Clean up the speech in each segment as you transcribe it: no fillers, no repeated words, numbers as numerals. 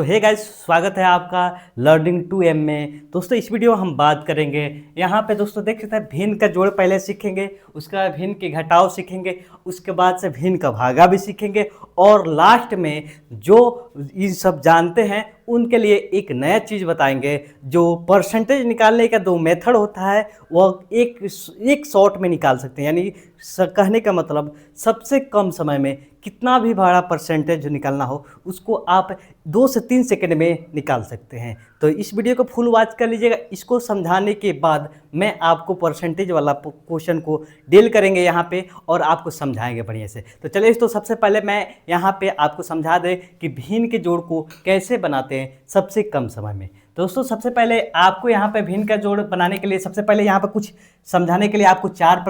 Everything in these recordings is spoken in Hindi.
तो हे गाइस, स्वागत है आपका लर्निंग 2M में। दोस्तों इस वीडियो में हम बात करेंगे यहाँ पे। दोस्तों देख सकते हैं भिन्न का जोड़ पहले सीखेंगे, उसके बाद भिन्न के घटाव सीखेंगे, उसके बाद से भिन्न का भागा भी सीखेंगे और लास्ट में जो ये सब जानते हैं उनके लिए एक नया चीज़ बताएंगे। जो परसेंटेज निकालने का दो मेथड होता है वह एक शॉट में निकाल सकते हैं, यानी कहने का मतलब सबसे कम समय में कितना भी बड़ा परसेंटेज निकालना हो उसको आप 2 से 3 सेकंड में निकाल सकते हैं। तो इस वीडियो को फुल वॉच कर लीजिएगा। इसको समझाने के बाद मैं आपको परसेंटेज वाला क्वेश्चन को डील करेंगे यहाँ पे और आपको समझाएंगे बढ़िया से। तो चलिए, तो सबसे पहले मैं यहाँ पे आपको समझा दें कि भिन्न के जोड़ को कैसे बनाते हैं सबसे कम समय में। दोस्तों सबसे पहले आपको यहाँ पे भिन्न का जोड़ बनाने के लिए सबसे पहले यहाँ पे कुछ समझाने के लिए आपको चार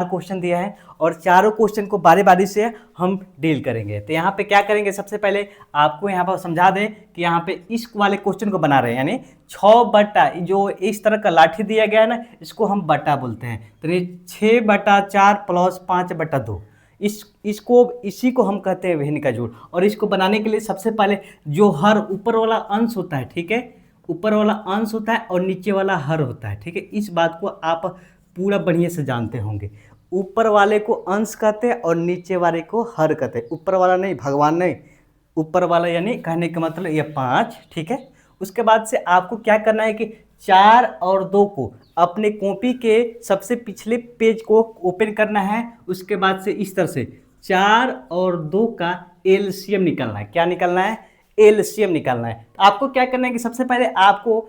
क्वेश्चन दिया है और चारों क्वेश्चन को बारी बारी से हम डील करेंगे। तो यहाँ पे क्या करेंगे, सबसे पहले आपको यहाँ पर समझा दें कि यहाँ पे इस वाले क्वेश्चन को बना रहे हैं, यानी 6 बटा जो इस तरह का लाठी दिया गया है ना, इसको हम बटा बोलते हैं। तो ये 6/4 प्लस 5/2 इसी को हम कहते हैं भिन्न का जोड़। और इसको बनाने के लिए सबसे पहले जो हर ऊपर वाला अंश होता है, ठीक है, ऊपर वाला अंश होता है और नीचे वाला हर होता है, ठीक है। इस बात को आप पूरा बढ़िया से जानते होंगे। ऊपर वाले को अंश कहते हैं और नीचे वाले को हर कहते हैं। ऊपर वाला नहीं, भगवान नहीं, ऊपर वाला यानी कहने का मतलब ये 5, ठीक है। उसके बाद से आपको क्या करना है कि 4 और 2 को अपने कॉपी के सबसे पिछले पेज को ओपन करना है। उसके बाद से इस तरह से 4 और 2 का एलसीएम निकालना है। क्या निकालना है? एलसीएम निकालना है। तो आपको क्या करना है कि सबसे पहले आपको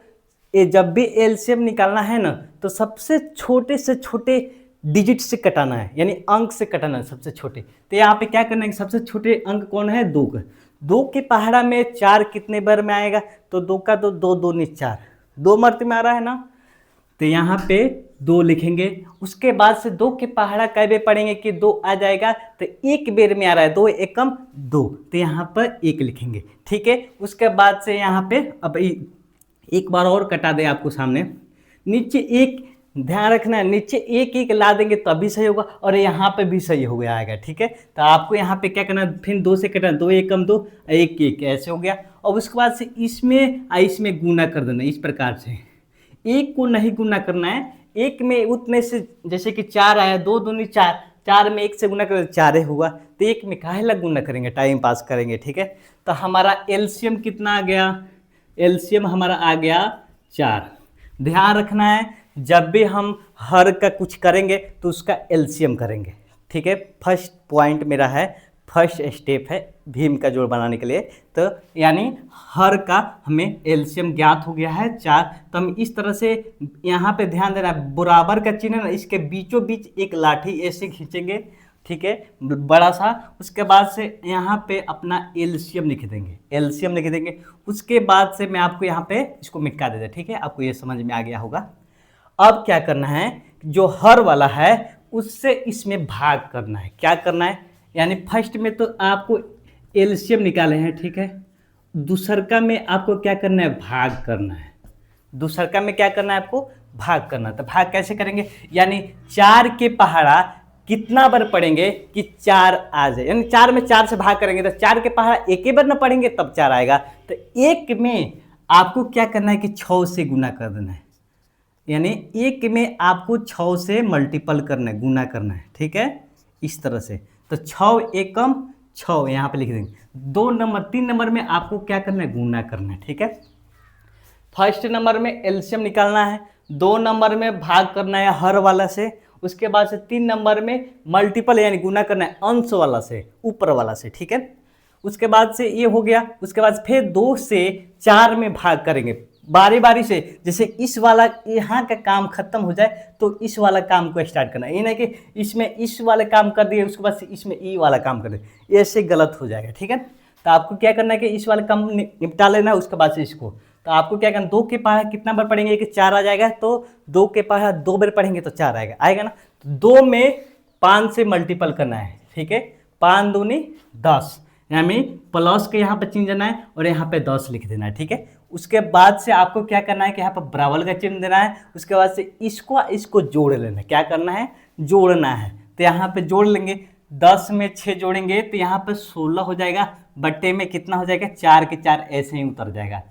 जब भी एलसीएम निकालना है ना, तो सबसे छोटे से छोटे डिजिट से कटाना है, यानी अंक से कटाना है सबसे छोटे। तो यहाँ पे क्या करना है कि सबसे छोटे अंक कौन है? 2 का। 2 के पहाड़ा में 4 कितने बार में आएगा? तो 2 का 2, 2 2 4, 2 मरते में आ रहा है ना। तो यहाँ पे 2 लिखेंगे। उसके बाद से 2 के पहाड़ा कई बार पढ़ेंगे कि 2 आ जाएगा, तो एक बेर में आ रहा है, 2 एकम 2, तो यहाँ पर 1 लिखेंगे, ठीक है। उसके बाद से यहाँ पे अब एक बार और कटा दे आपको सामने। नीचे 1 ध्यान रखना है, नीचे 1 ला देंगे तभी सही होगा और यहाँ पे भी सही हो गया आएगा, ठीक है। तो आपको यहाँ पे क्या करना है, फिर 2 से कटना, 2 एकम 2, 1 1 ऐसे हो गया। और उसके बाद से इसमें गुना कर देना इस प्रकार से। 1 को नहीं गुना करना है, 1 में उतने से, जैसे कि 4 आया, 2 दूनी 4, 4 में 1 से गुना कर 4 हुआ, तो 1 में काहे लग गुना करेंगे, टाइम पास करेंगे, ठीक है। तो हमारा एलसीएम कितना आ गया? एलसीएम हमारा आ गया 4। ध्यान रखना है, जब भी हम हर का कुछ करेंगे तो उसका एलसीएम करेंगे, ठीक है। फर्स्ट पॉइंट मेरा है, फर्स्ट स्टेप है भीम का जोड़ बनाने के लिए। तो यानी हर का हमें एलसीएम ज्ञात हो गया है 4। तो हम इस तरह से यहाँ पे ध्यान देना, बराबर का चिन्ह ना, इसके बीचों बीच एक लाठी ऐसे खींचेंगे, ठीक है, बड़ा सा। उसके बाद से यहाँ पे अपना एलसीएम लिख देंगे, एलसीएम लिख देंगे। उसके बाद से मैं आपको यहाँ पे इसको मिटा देता, ठीक है। आपको ये समझ में आ गया होगा। अब क्या करना है, जो हर वाला है उससे इसमें भाग करना है। क्या करना है, यानी फर्स्ट में तो आपको एलसीएम निकाले हैं, ठीक है। दूसरका में आपको क्या करना है, भाग करना है। दूसरका में क्या करना है, आपको भाग करना है। तो भाग कैसे करेंगे, यानी 4 के पहाड़ा कितना बार पढ़ेंगे कि 4 आ जाए, यानी 4 में 4 से भाग करेंगे तो 4 के पहाड़ा एक ही बार ना पढ़ेंगे तब 4 आएगा। तो 1 में आपको क्या करना है कि 6 से गुना कर देना है, यानी 1 में आपको 6 से मल्टीपल करना है, गुना करना है, ठीक है, इस तरह से। तो 6 एकम 6 यहाँ पे लिख देंगे। 3 नंबर में आपको क्या करना है, गुना करना है, ठीक है। फर्स्ट नंबर में एलसीएम निकालना है, 2 नंबर में भाग करना है हर वाला से। उसके बाद से 3 नंबर में मल्टीपल यानी गुना करना है अंश वाला से, ऊपर वाला से, ठीक है। उसके बाद से ये हो गया। उसके बाद फिर 2 से 4 में भाग करेंगे बारी बारी से। जैसे इस वाला यहाँ का काम खत्म हो जाए तो इस वाला काम को स्टार्ट करना है, ये नहीं कि इसमें इस वाले काम कर दिए उसके बाद से इसमें ई वाला काम कर दिए, ऐसे गलत हो जाएगा, ठीक है। तो आपको क्या करना है कि इस वाले काम निपटा लेना है। उसके बाद से इसको, तो आपको क्या करना, 2 के पहाड़ा कितना बार पढ़ेंगे कि 4 आ जाएगा, तो 2 के पहाड़ा 2 बार पढ़ेंगे तो 4 आएगा, आएगा ना। तो 2 में 5 से मल्टीपल करना है, ठीक है। 5 दूनी 10, यानी प्लस के यहाँ पे चिन्ह देना है और यहाँ पे 10 लिख देना है, ठीक है। उसके बाद से आपको क्या करना है कि यहाँ पर बराबर का चिन्ह देना है। उसके बाद से इसको जोड़ लेना है। क्या करना है, जोड़ना है। तो यहाँ पे जोड़ लेंगे, 10 में 6 जोड़ेंगे तो यहाँ पे 16 हो जाएगा, बट्टे में कितना हो जाएगा, 4 के 4 ऐसे ही उतर जाएगा।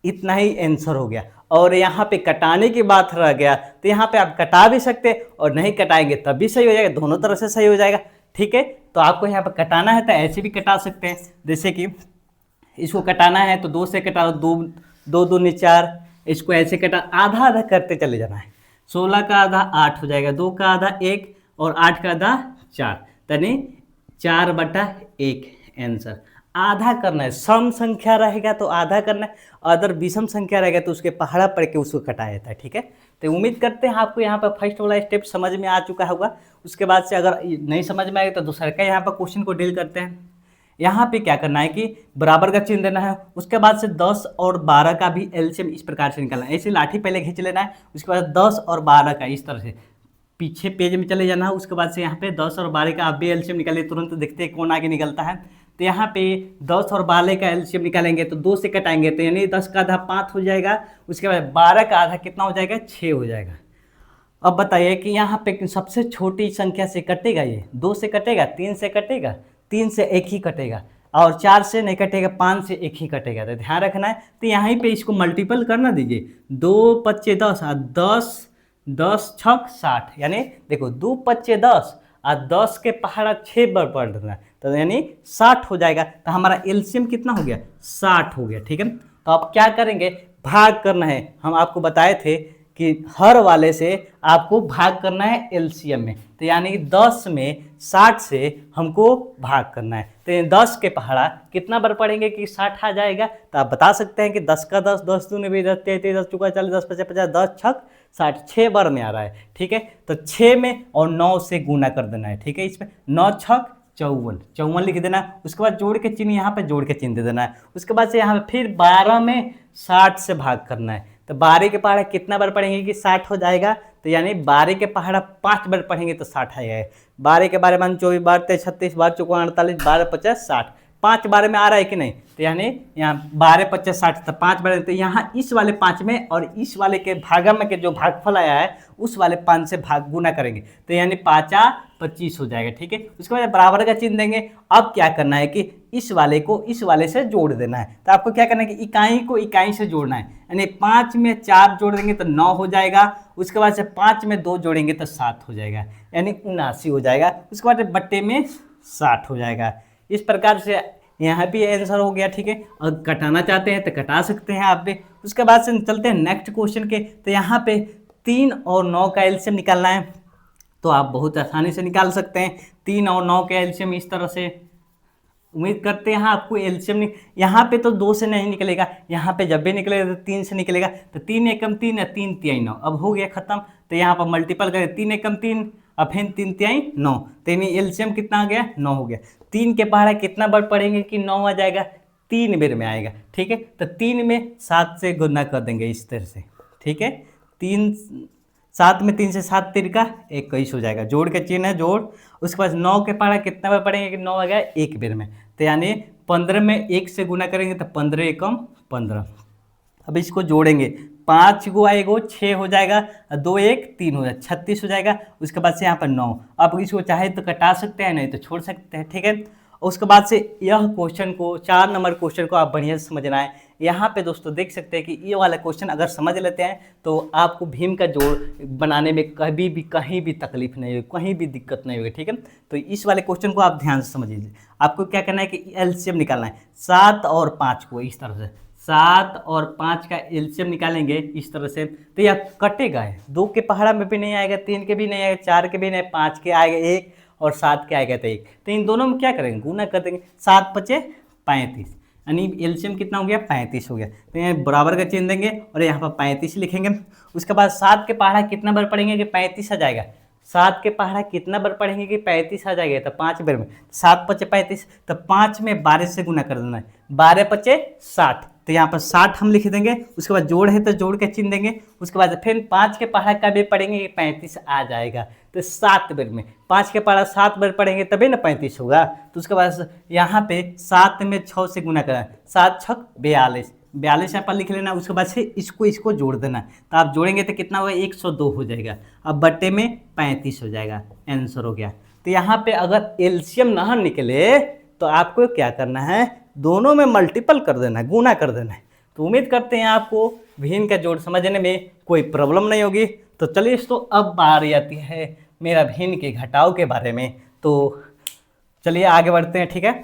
इतना ही आंसर हो गया। और यहाँ पे कटाने की बात रह गया, तो यहाँ पे आप कटा भी सकते और नहीं कटाएंगे तब भी सही हो जाएगा, दोनों तरह से सही हो जाएगा। ठीक है, तो आपको यहाँ पे कटाना है तो ऐसे भी कटा सकते हैं, जैसे कि इसको कटाना है तो 2 से कटा दो, 2 दूनी 4, इसको ऐसे कटा, आधा आधा करते चले जाना है। 16 का आधा 8 हो जाएगा, 2 का आधा 1 और 8 का आधा 4, यानी 4/1 आंसर। आधा करना है, सम संख्या रहेगा तो आधा करना है, अदर विषम संख्या रहेगा तो उसके पहाड़ा पढ़ के उसको कटाया जाता है। ठीक है, तो उम्मीद करते हैं आपको यहाँ पर फर्स्ट वाला स्टेप समझ में आ चुका होगा। उसके बाद से अगर नहीं समझ में आएगा तो दूसरा का यहाँ पर क्वेश्चन को डील करते हैं। यहाँ पे क्या करना है कि बराबर का चिन्ह देना है, उसके बाद से 10 और 12 का भी एलसीएम इस प्रकार से निकालना है। ऐसे लाठी पहले खींच लेना है, उसके बाद 10 और 12 का इस तरह से पीछे पेज में चले जाना है। उसके बाद से यहाँ पे 10 और 12 का आप भी एलसीएम निकालिए, तुरंत देखते हैं कौन आगे निकलता है। तो यहाँ पे 10 और 12 का एलसीएम निकालेंगे तो 2 से कटाएंगे तो यानी 10 का आधा 5 हो जाएगा, उसके बाद 12 का आधा कितना हो जाएगा, 6 हो जाएगा। अब बताइए कि यहाँ पे सबसे छोटी संख्या से कटेगा, ये 2 से कटेगा, 3 से कटेगा, 3 से 1 ही कटेगा, और 4 से नहीं कटेगा, 5 से 1 ही कटेगा। तो ध्यान रखना है। तो यहाँ पे इसको मल्टीपल करना दीजिए, 2 पच्चे 10 और 10 10 छक 60, यानी देखो 2 पच्चे 10 और 10 के पहाड़ा 6 बार पढ़ देना है, तो यानी 60 हो जाएगा। तो हमारा एलसीएम कितना हो गया, 60 हो गया। ठीक है, तो आप क्या करेंगे, भाग करना है। हम आपको बताए थे कि हर वाले से आपको भाग करना है एलसीएम में, तो यानी 10 में 60 से हमको भाग करना है। तो 10 के पहाड़ा कितना बार पढ़ेंगे कि 60 आ जाएगा। तो आप बता सकते हैं कि 10 का 10, 10 दूनी 10, 33, 10 चौका 40, 10 पचास 50, 10 छक 60, 6 बार में आ रहा है। ठीक है, तो 6 में और 9 से गुना कर देना है। ठीक है, इसमें 9 छक 54, 54 लिख देना है। उसके बाद जोड़ के चिन्ह यहाँ पे जोड़ के चिन्ह दे देना है। उसके बाद से यहाँ पे फिर 12 में 60 से भाग करना है। तो 12 के पहाड़ा कितना बार पढ़ेंगे कि 60 हो जाएगा, तो यानी 12 के पहाड़ा 5 बार पढ़ेंगे तो 60 आएगा। 12 के बारे में 24 बार 23 36 बार 54 48 12 50 60, 5 बारे में आ रहा है कि नहीं, तो यानी यहाँ 12 50 60, तो 5 बार, तो यहाँ इस वाले 5 में और इस वाले के भागा में के जो भागफल आया है उस वाले 5 से भाग गुना करेंगे, तो यानी 5 25 हो जाएगा। ठीक है, उसके बाद बराबर का चिन्ह देंगे। अब क्या करना है कि इस वाले को इस वाले से जोड़ देना है। तो आपको क्या करना है कि इकाई को इकाई से जोड़ना है, यानी 5 में 4 जोड़ देंगे तो 9 हो जाएगा। उसके बाद से 5 में 2 जोड़ेंगे तो 7 हो जाएगा, यानी 79 हो जाएगा। उसके बाद बट्टे में 60 हो जाएगा। इस प्रकार से यहाँ भी आंसर हो गया। ठीक है, और कटाना चाहते हैं तो कटा सकते हैं आप भी। उसके बाद से चलते हैं नेक्स्ट क्वेश्चन के। तो यहाँ पे 3 और 9 का एलसीएम निकालना है, तो आप बहुत आसानी से निकाल सकते हैं 3 और 9 का एलसीएम इस तरह से। उम्मीद करते हैं आपको एलसीएम यहाँ पे तो 2 से नहीं निकलेगा, यहाँ पे जब भी निकलेगा तो 3 से निकलेगा। तो 3 एकम 3 है, 3 तिहाई 9, अब हो गया खत्म। तो यहाँ पर मल्टीपल करें, 3 एकम 3 और फिर 3 तिहाई 9, तो यानी एलसीएम कितना आ गया, 9 हो गया। 3 के पहाड़ा कितना बार पढ़ेंगे कि 9 आ जाएगा, 3 बार में आएगा। ठीक है, तो 3 में 7 से गुना कर देंगे इस तरह से। ठीक है, 7 में 3 से 7 तिरका 21 हो जाएगा, जोड़ के चिन्ह है जोड़। उसके बाद 9 के पहाड़ा कितना बार पढ़ेंगे कि 9 आ गया 1 बार में, तो यानी 15 में 1 से गुना करेंगे तो 15 एकम 15। अब इसको जोड़ेंगे, 5 गो आएगो 6 हो जाएगा, 2 1 3 हो जाएगा, 36 हो जाएगा। उसके बाद से यहाँ पर 9, अब इसको चाहे तो कटा सकते हैं, नहीं तो छोड़ सकते हैं। ठीक है, उसके बाद से यह क्वेश्चन को 4 नंबर क्वेश्चन को आप बढ़िया से समझना है। यहाँ पे दोस्तों देख सकते हैं कि ये वाला क्वेश्चन अगर समझ लेते हैं तो आपको भीम का जोड़ बनाने में कभी भी कहीं भी तकलीफ नहीं होगी, कहीं भी दिक्कत नहीं होगी। ठीक है, तो इस वाले क्वेश्चन को आप ध्यान से समझ लीजिए। आपको क्या करना है कि एलसीएम निकालना है, 7 और 5 को इस तरह से, 7 और 5 का एलसीएम निकालेंगे इस तरह से, तो यह कटेगा। 2 के पहाड़ा में भी नहीं आएगा, 3 के भी नहीं आएगा, 4 के भी नहीं, 5 के आएगा 1 और 7 के आएगा तो 1। तो इन दोनों में क्या करेंगे, गुना कर देंगे, 7 पचे 35, यानी एलसीएम कितना हो गया, 35 हो गया। तो यहाँ बराबर का चिन्ह देंगे और यहाँ पर 35 लिखेंगे। उसके बाद 7 के पहाड़ा कितना बार पढ़ेंगे कि 35 आ जाएगा, 7 के पहाड़ा कितना बार पढ़ेंगे कि 35 आ जाएगा, तो 5 बार में, 7 पचे 35, तो 5 में 12 से गुना कर देना है, 12 पचे 60, तो यहाँ पर 60 हम लिख देंगे। उसके बाद जोड़ है तो जोड़ के चिन्ह देंगे। उसके बाद फिर 5 के पहाड़ा का भी पढ़ेंगे कि 35 आ जाएगा, तो 7 बार में, 5 के पहाड़ा 7 बार पढ़ेंगे तभी ना 35 होगा। तो उसके बाद यहाँ पे 7 में 6 से गुना करना, 7 छक 42, 42 यहाँ पर लिख लेना। उसके बाद से इसको जोड़ देना, तो आप जोड़ेंगे तो कितना होगा, 102 हो जाएगा। अब बट्टे में 35 हो जाएगा, आंसर हो गया। तो यहाँ पे अगर एलसीएम ना निकले तो आपको क्या करना है, दोनों में मल्टीपल कर देना है, गुना कर देना है। तो उम्मीद करते हैं आपको भिन्न का जोड़ समझने में कोई प्रॉब्लम नहीं होगी। तो चलिए तो अब बारी आती है मेरा भिन्न के घटाव के बारे में। तो चलिए आगे बढ़ते हैं, ठीक है।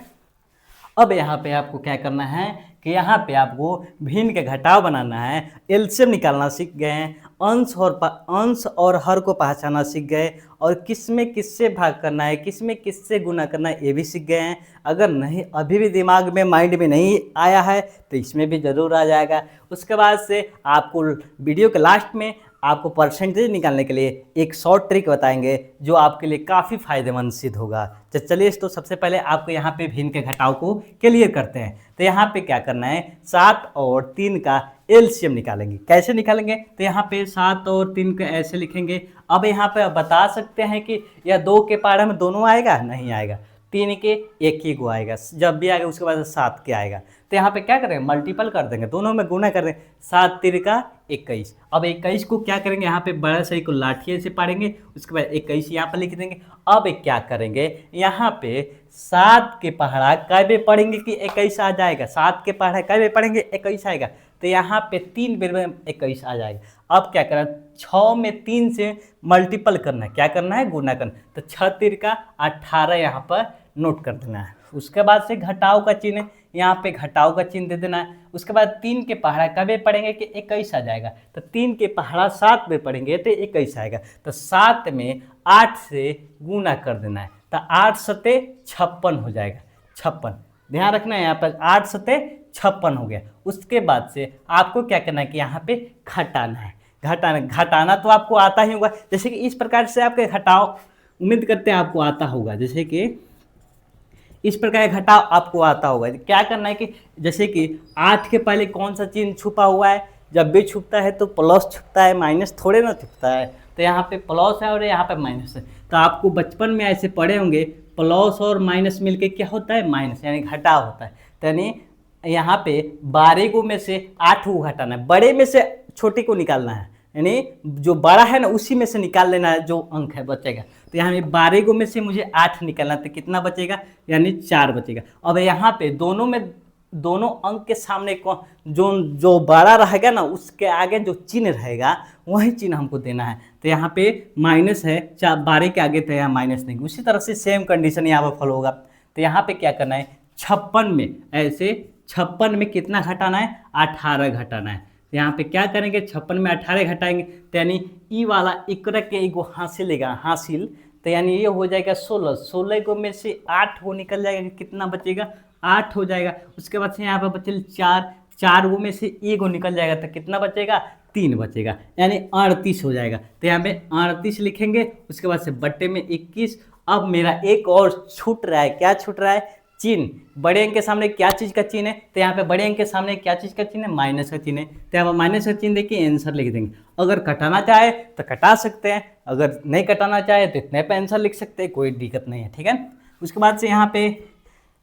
अब यहाँ पे आपको क्या करना है कि यहाँ पे आपको भिन्न के घटाव बनाना है, एलसीएम निकालना सीख गए हैं, अंश और हर को पहचानना सीख गए, और किस में किससे भाग करना है, किस में किससे गुना करना है ये भी सीख गए हैं। अगर नहीं अभी भी दिमाग में माइंड में नहीं आया है तो इसमें भी ज़रूर आ जाएगा। उसके बाद से आपको वीडियो के लास्ट में आपको परसेंटेज निकालने के लिए एक शॉर्ट ट्रिक बताएंगे जो आपके लिए काफ़ी फायदेमंद सिद्ध होगा। तो चलिए तो सबसे पहले आपको यहाँ पे भिन्न के घटाव को क्लियर करते हैं। तो यहाँ पे क्या करना है, 7 और 3 का एलसीएम निकालेंगे। कैसे निकालेंगे, तो यहाँ पे 7 और 3 को ऐसे लिखेंगे। अब यहाँ पे बता सकते हैं कि यह 2 के पारा में दोनों आएगा, नहीं आएगा, 3 के एक ही गो आएगा, जब भी आएगा उसके बाद 7 के आएगा। तो यहाँ पे क्या करेंगे, मल्टीपल कर देंगे, दोनों में गुना कर देंगे, 7 3 का 21। अब 21 को क्या करेंगे, यहाँ पे बड़ा सही को लाठिए से पाड़ेंगे, उसके बाद 21 यहाँ पर लिख देंगे। अब क्या करेंगे, यहाँ पे 7 के पहाड़ा कैबे पढ़ेंगे कि 21 आ जाएगा, 7 के पहाड़ा कैबे पढ़ेंगे 21 आएगा। तो यहाँ पे 3 बेर में 21 आ जाएगा। अब क्या करना है, 6 में 3 से मल्टीपल करना है, क्या करना है, गुना करना। तो 6 3 का 18 यहाँ पर नोट कर देना है। उसके बाद से घटाव का चिन्ह, यहाँ पे घटाव का चिन्ह दे देना है। उसके बाद 3 के पहाड़ा कब पढ़ेंगे कि 21 आ जाएगा। तो 3 के पहाड़ा 7 में पढ़ेंगे तो 21 आएगा। तो 7 में 8 से गुना कर देना है, तो 8 सते 56 हो जाएगा, 56। ध्यान रखना है यहाँ पर 8 सते 56 हो गया। उसके बाद से आपको क्या करना है कि यहाँ पे घटाना है। घटाना तो आपको आता ही होगा, जैसे कि इस प्रकार से आपके घटाव उम्मीद करते हैं आपको आता होगा। जैसे कि इस प्रकार का घटाव आपको आता होगा। क्या करना है कि जैसे कि 8 के पहले कौन सा चिन्ह छुपा हुआ है, जब भी छुपता है तो प्लस छुपता है, माइनस थोड़े ना छुपता है। तो यहाँ पे प्लस है और यहाँ पे माइनस है। तो आपको बचपन में ऐसे पढ़े होंगे, प्लस और माइनस मिलके क्या होता है, माइनस, यानी घटाव होता है। तो यानी यहाँ पे 12 को में से 8 को घटाना है, बड़े में से छोटे को निकालना है, यानी जो बड़ा है ना उसी में से निकाल लेना है जो अंक है बचेगा। तो यहाँ में 12 को में से मुझे 8 निकालना, तो कितना बचेगा, यानी 4 बचेगा। अब यहाँ पे दोनों अंक के सामने जो बड़ा रहेगा ना उसके आगे जो चिन्ह रहेगा वही चिन्ह हमको देना है। तो यहाँ पे माइनस है, 12 के आगे तो यहाँ माइनस नहीं। उसी तरह से सेम कंडीशन यहाँ पर फॉलो होगा। तो यहाँ पे क्या करना है, 56 में ऐसे 56 में कितना घटाना है, 18 घटाना है। यहाँ पे क्या करेंगे, 56 में 18 घटाएंगे, तो यानी ई वाला इक्र के एगो हासिल लेगा, हासिल, तो यानी ये हो जाएगा 16। 16 को में से 8 वो निकल जाएगा, कितना बचेगा, 8 हो जाएगा। उसके बाद से यहाँ पर बचे 4 वो में से एगो निकल जाएगा, तो कितना बचेगा, 3 बचेगा, यानी 38 हो जाएगा। तो यहाँ पे 38 लिखेंगे। उसके बाद से बट्टे में 21। अब मेरा एक और छूट रहा है, क्या छूट रहा है, चिन्ह। बड़े अंक के सामने क्या चीज़ का चिन्ह है, तो यहाँ पे बड़े अंक के सामने क्या चीज़ का चिन्ह है, माइनस का चिन्ह है। तो यहाँ पर माइनस का चिन्ह देखिए, आंसर लिख देंगे। अगर कटाना चाहे तो कटा सकते हैं, अगर नहीं कटाना चाहे तो इतने पे आंसर लिख सकते हैं, कोई दिक्कत नहीं है, ठीक है। उसके बाद से यहाँ पे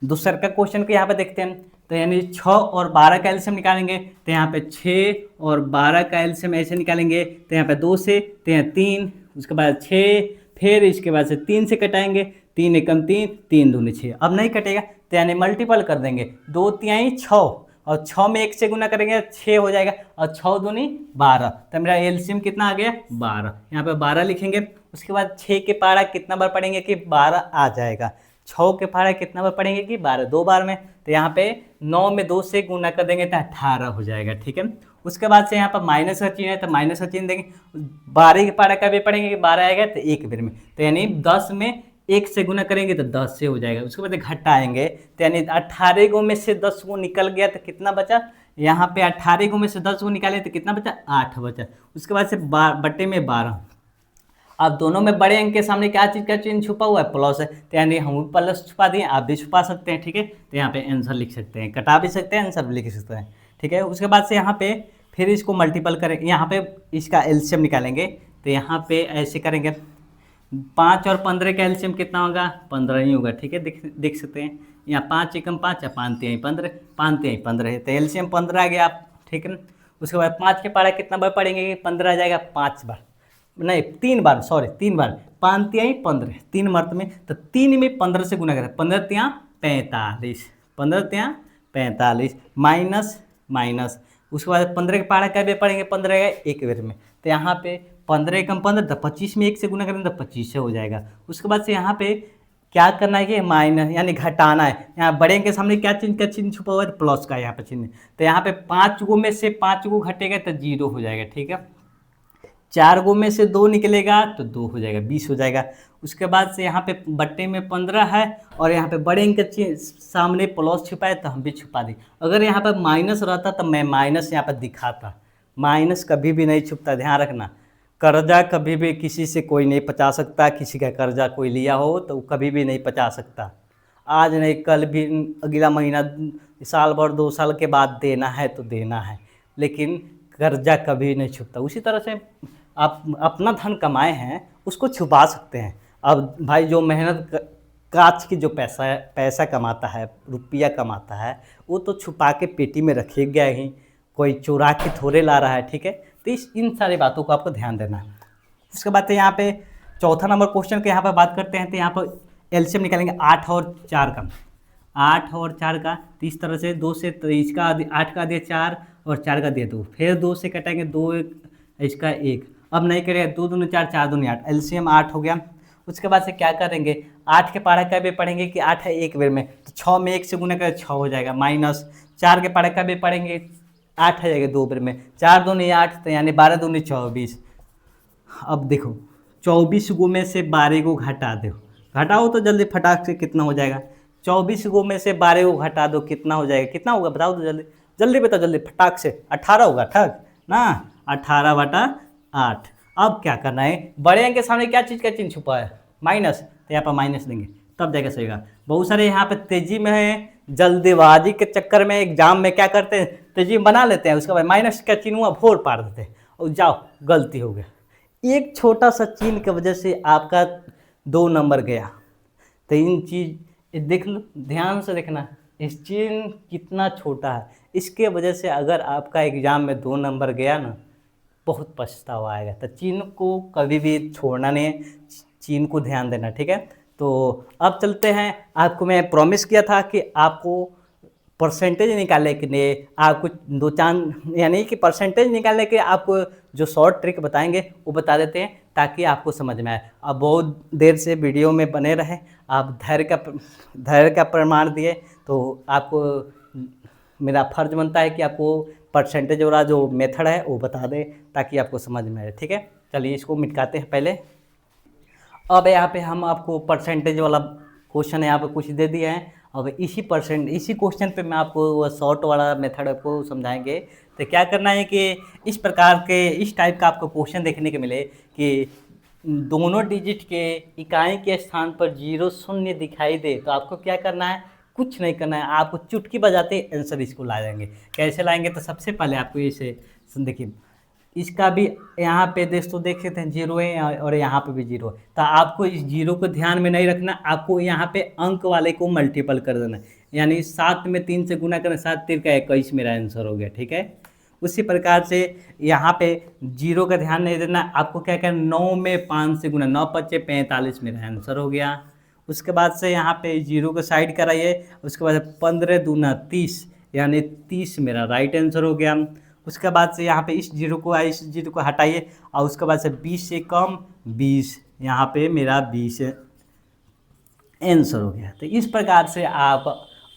दूसरा का क्वेश्चन को यहाँ पे देखते हैं। तो यानी 6 और 12 का एलसीएम निकालेंगे। तो यहाँ पे 6 और 12 का एलसीएम ऐसे निकालेंगे। तो यहाँ पे 2 से, तो यहाँ 3, उसके बाद 6, फिर इसके बाद से 3 से कटाएंगे, 3 एकम 3, 3 दूनी 6। अब नहीं कटेगा तो यानी मल्टीपल कर देंगे, 2 तिहाई 6 और 6 में 1 से गुना करेंगे 6 हो जाएगा, और 6 दूनी 12। तो मेरा एलसीएम कितना आ गया, 12। यहाँ पे 12 लिखेंगे। उसके बाद 6 के पारा कितना बार पढ़ेंगे कि 12 आ जाएगा। 6 के पारा कितना बार पढ़ेंगे कि 12, 2 बार में। तो यहाँ पे 9 में 2 से गुना कर देंगे तो 18 हो जाएगा, ठीक है। उसके बाद से यहाँ पर माइनस का चिन्ह है, तो माइनस का चिन्ह देंगे। 12 के पारा का भी पढ़ेंगे कि 12 आएगा तो 1 बेर में, तो यानी 10 में 1 से गुना करेंगे तो 10 से हो जाएगा। उसके बाद घटाएंगे, तो यानी 18 गो में से 10 गो निकल गया तो कितना बचा, यहाँ पे 18 गो में से 10 गो निकाले तो कितना बचा, 8 बचा। उसके बाद से बट्टे में 12। अब दोनों में बड़े अंक के सामने क्या चीज़ का चिन्ह छुपा हुआ है, प्लस है। तो यानी हम प्लस छुपा दिए, आप भी छुपा सकते हैं, ठीक है। तो यहाँ पे आंसर लिख सकते हैं, कटा भी सकते हैं, आंसर भी लिख सकते हैं, ठीक है। उसके बाद से यहाँ पे फिर इसको मल्टीपल करें, यहाँ पे इसका एलसीएम निकालेंगे। तो यहाँ पे ऐसे करेंगे, 5 और 15 का एलसीएम कितना होगा, 15 ही होगा, ठीक है। देख सकते हैं यहाँ 5 एकम 5 है, 5 तिहाई 15, 5 तिहाई 15 है, तो एलसीएम 15 आ गया आप, ठीक है। उसके बाद 5 के पारा कितना बार पढ़ेंगे, 15 आ जाएगा, 5 बार नहीं 3 बार, सॉरी 3 बार, 5 तिहाई 15, 3 मर्त में। तो 3 में 15 से गुना करें, 15 तिहाई 45, 15 ત્યાં 45 माइनस माइनस, उसके बाद 15 के पहाड़ा क्या बेर पढ़ेंगे, 15 एक बेर में, तो यहाँ पे 15 कम 15 तो 25 में 1 से गुना करेंगे तो 25 से हो जाएगा। उसके बाद से यहाँ पे क्या करना है कि माइनस यानी घटाना है। यहाँ बड़े के सामने क्या चिन्ह छुपा हुआ है, प्लस का यहाँ पे चिन्ह, तो यहाँ पे 5 गो में से 5 गो घटेगा तो 0 हो जाएगा, ठीक है। 4 गो में से 2 निकलेगा तो 2 हो जाएगा, 20 हो जाएगा। उसके बाद से यहाँ पे बट्टे में 15 है और यहाँ पे बड़े अंक के सामने प्लस छुपा है तो हम भी छुपा दी। अगर यहाँ पे माइनस रहता तो मैं माइनस यहाँ पर दिखाता। माइनस कभी भी नहीं छुपता, ध्यान रखना। कर्जा कभी भी किसी से कोई नहीं पचा सकता, किसी का कर्जा कोई लिया हो तो कभी भी नहीं पचा सकता। आज नहीं कल भी, अगला महीना, साल भर 2 साल के बाद देना है तो देना है, लेकिन कर्जा कभी नहीं छुपता। उसी तरह से आप अपना धन कमाए हैं उसको छुपा सकते हैं। अब भाई जो मेहनत काच की जो पैसा कमाता है, रुपया कमाता है, वो तो छुपा के पेटी में रखेगा ही, कोई चुरा के थोड़े ला रहा है, ठीक है। तो इन सारी बातों को आपको ध्यान देना है। उसके बाद यहाँ पे चौथा नंबर क्वेश्चन के यहाँ पर बात करते हैं, तो यहाँ पर एलसीएम निकालेंगे 8 और 4 का। 8 और 4 का, तो इस तरह से 2 से, तो इसका 8 का दिया 4 और 4 का दिया 2, फिर 2 से कटाएंगे 2, इसका 1। अब नहीं करेगा, 2 दूनी 4, 4 दूनी 8, एलसीएम 8 हो गया। उसके बाद से क्या करेंगे, 8 के पहाड़ा का भी पढ़ेंगे कि 8 है एक बेर में, तो 6 में 1 से गुना करें 6 हो जाएगा, माइनस 4 के पहाड़ा का भी पढ़ेंगे 8 है जाएगा 2 बेर में, 4 दूनी 8, तो यानी 12 दूनी 24। अब देखो 24 गो में से 12 को घटा दो, घटाओ तो जल्दी फटाक से कितना हो जाएगा। 24 गो में से 12 को घटा दो, कितना हो जाएगा, कितना होगा बताओ तो जल्दी जल्दी बताओ, जल्दी फटाक से। 18 होगा, ठग ना, 18/8। अब क्या करना है, बड़े अंक के सामने क्या चीज़ का चिन्ह छुपा है, माइनस, तो यहाँ पर माइनस देंगे तब जाएगा सही होगा। बहुत सारे यहाँ पे तेजी में है, जल्दीबाजी के चक्कर में एग्जाम में क्या करते हैं, तेजी बना लेते हैं, उसके बाद माइनस का चिन्ह भोर पार देते हैं और जाओ गलती हो गया। एक छोटा सा चिन्ह की वजह से आपका 2 नंबर गया। तो इन चीज़ देख लो, ध्यान से देखना, इस चिन्ह कितना छोटा है, इसके वजह से अगर आपका एग्ज़ाम में 2 नंबर गया ना, बहुत पछतावा आएगा। तो चिन्ह को कभी भी छोड़ना नहीं है, चिन्ह को ध्यान देना, ठीक है। तो अब चलते हैं, आपको मैं प्रॉमिस किया था कि आपको परसेंटेज निकालने के लिए आपको 2 चांद यानी कि परसेंटेज निकालने के आपको जो शॉर्ट ट्रिक बताएंगे वो बता देते हैं ताकि आपको समझ में आए। अब बहुत देर से वीडियो में बने रहे, आप धैर्य का प्रमाण दिए, तो आपको मेरा फर्ज बनता है कि आपको परसेंटेज वाला जो मेथड है वो बता दें ताकि आपको समझ में आए, ठीक है। चलिए इसको मिटाते हैं पहले। अब यहाँ पे हम आपको परसेंटेज वाला क्वेश्चन यहाँ पे कुछ दे दिए हैं। अब इसी क्वेश्चन पे मैं आपको वो शॉर्ट वाला मेथड आपको समझाएंगे। तो क्या करना है कि इस टाइप का आपको क्वेश्चन देखने को मिले कि दोनों डिजिट के इकाई के स्थान पर 0 शून्य दिखाई दे, तो आपको क्या करना है, कुछ नहीं करना है, आपको चुटकी बजाते आंसर इसको ला देंगे। कैसे लाएंगे, तो सबसे पहले आपको इसे देखिए, इसका भी यहाँ पे देख सकते हैं 0 है और यहाँ पे भी 0 है, तो आपको इस 0 को ध्यान में नहीं रखना, आपको यहाँ पे अंक वाले को मल्टीपल कर देना, यानी 7 में 3 से गुना करना, 7 3 का 21 मेरा आंसर हो गया, ठीक है। उसी प्रकार से यहाँ पे 0 का ध्यान नहीं देना, आपको क्या करना, 9 में 5 से गुना, 9 5 45 मेरा आंसर हो गया। उसके बाद से यहाँ पे 0 को साइड कराइए, उसके बाद 15 दूना 30 यानी 30 मेरा राइट आंसर हो गया। उसके बाद से यहाँ पे इस 0 को हटाइए और उसके बाद से 20 से कम 20, यहाँ पे मेरा 20 आंसर हो गया। तो इस प्रकार से आप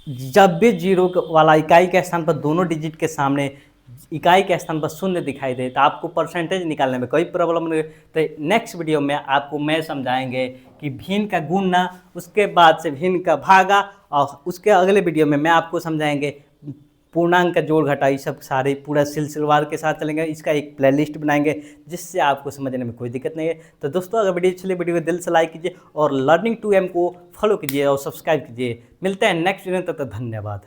जब भी 0 वाला इकाई के स्थान पर दोनों डिजिट के सामने इकाई के स्थान पर शून्य दिखाई दे तो आपको परसेंटेज निकालने में कोई प्रॉब्लम नहीं। तो नेक्स्ट वीडियो में आपको मैं समझाएंगे कि भिन्न का गुणा, उसके बाद से भिन्न का भागा, और उसके अगले वीडियो में मैं आपको समझाएंगे पूर्णांक का जोड़ घटाई, सब सारे पूरा सिलसिलेवार के साथ चलेंगे। इसका एक प्लेलिस्ट बनाएंगे जिससे आपको समझने में कोई दिक्कत नहीं है। तो दोस्तों अगर वीडियो अच्छी लगी, वीडियो को दिल से लाइक कीजिए और लर्निंग 2M को फॉलो कीजिए और सब्सक्राइब कीजिए। मिलते हैं नेक्स्ट वीडियो, तब तक धन्यवाद।